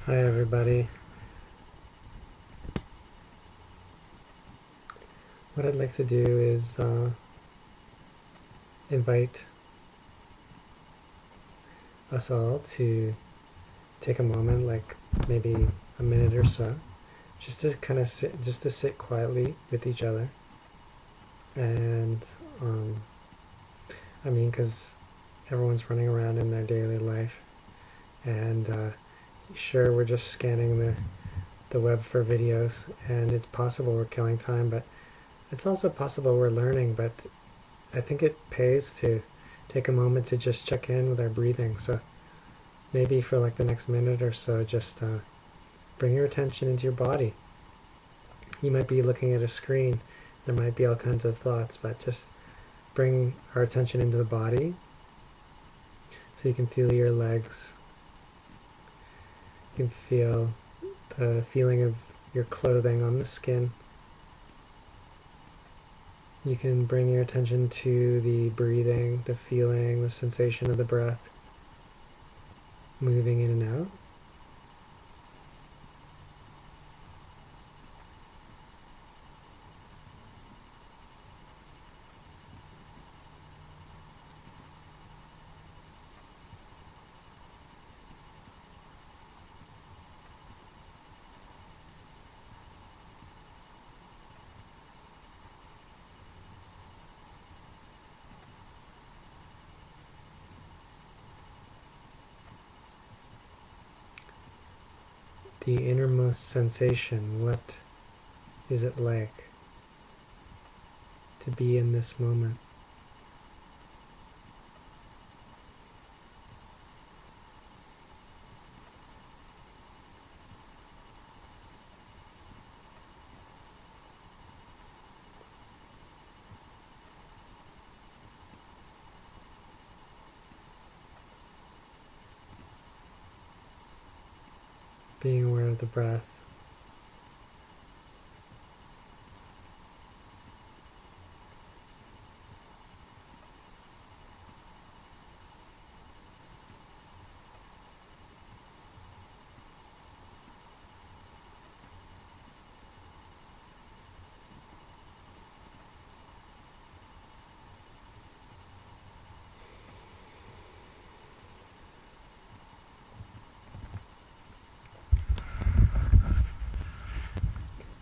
Hi everybody. What I'd like to do is invite us all to take a moment, like maybe a minute or so, just to kind of sit quietly with each other. And because everyone's running around in their daily life, and sure, we're just scanning the web for videos, and it's possible we're killing time, but it's also possible we're learning. But I think it pays to take a moment to just check in with our breathing. So maybe for like the next minute or so, just bring your attention into your body. You might be looking at a screen. There might be all kinds of thoughts, but just bring our attention into the body so you can feel your legs. You can feel the feeling of your clothing on the skin. You can bring your attention to the breathing, the feeling, the sensation of the breath moving in and out. The innermost sensation, what is it like to be in this moment? Being aware of the breath.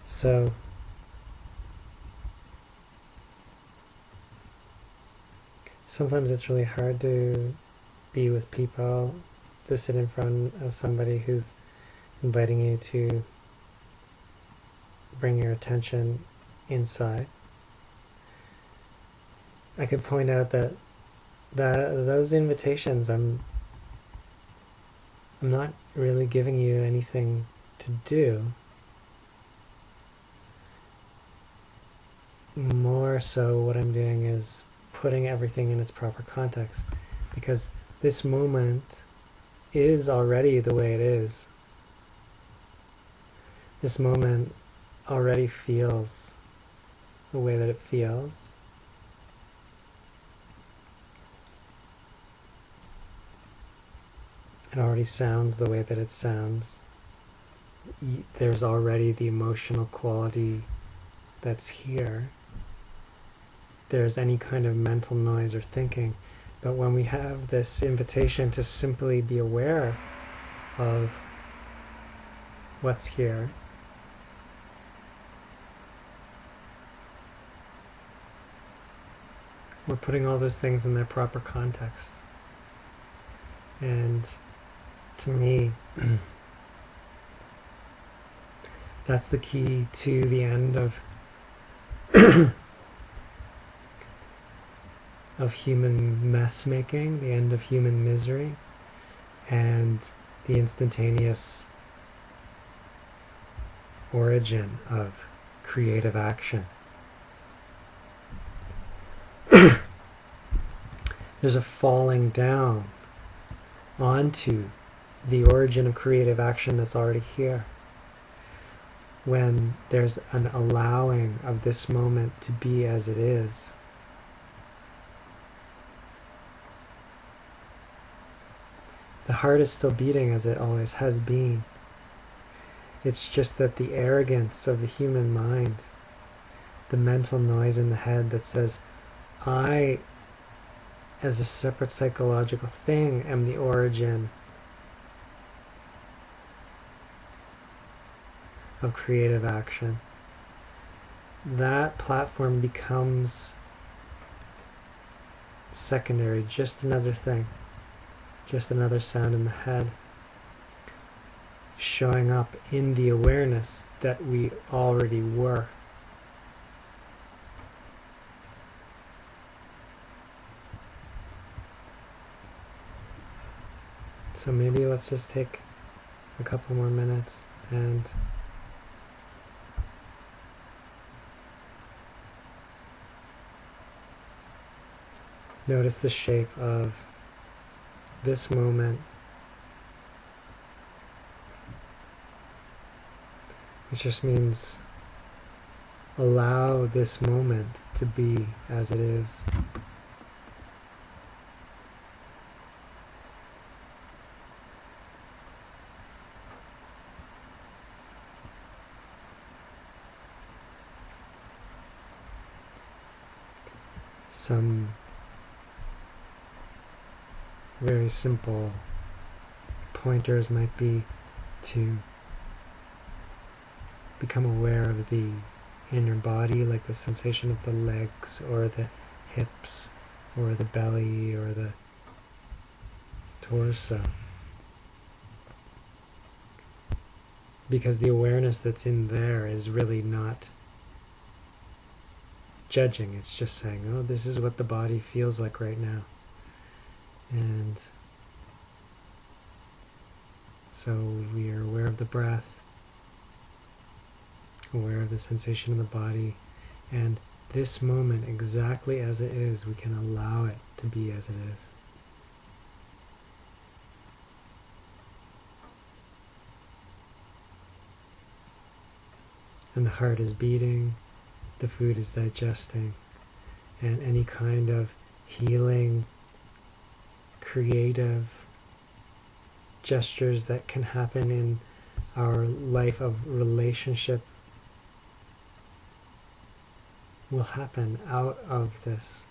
So sometimes it's really hard to be with people, to sit in front of somebody who's inviting you to bring your attention inside. I could point out that those invitations, I'm not really giving you anything to do. More so what I'm doing is putting everything in its proper context, because this moment is already the way it is. This moment already feels the way that it feels. It already sounds the way that it sounds. There's already the emotional quality that's here. There's any kind of mental noise or thinking. But when we have this invitation to simply be aware of what's here, we're putting all those things in their proper context. And to me, that's the key to the end of human mess making, the end of human misery, and the instantaneous origin of creative action. There's a falling down onto the origin of creative action that's already here. When there's an allowing of this moment to be as it is. The heart is still beating as it always has been, It's just that the arrogance of the human mind, the mental noise in the head that says, I, as a separate psychological thing, am the origin of creative action. That platform becomes secondary, just another thing, just another sound in the head, showing up in the awareness that we already were. So maybe let's just take a couple more minutes and notice the shape of this moment, which just means allow this moment to be as it is. Some very simple pointers might be to become aware of the inner body, like the sensation of the legs or the hips or the belly or the torso. Because the awareness that's in there is really not judging, it's just saying, oh, this is what the body feels like right now. And so we are aware of the breath, aware of the sensation of the body, and this moment exactly as it is, we can allow it to be as it is. And the heart is beating, the food is digesting, and any kind of healing, creative gestures that can happen in our life of relationship will happen out of this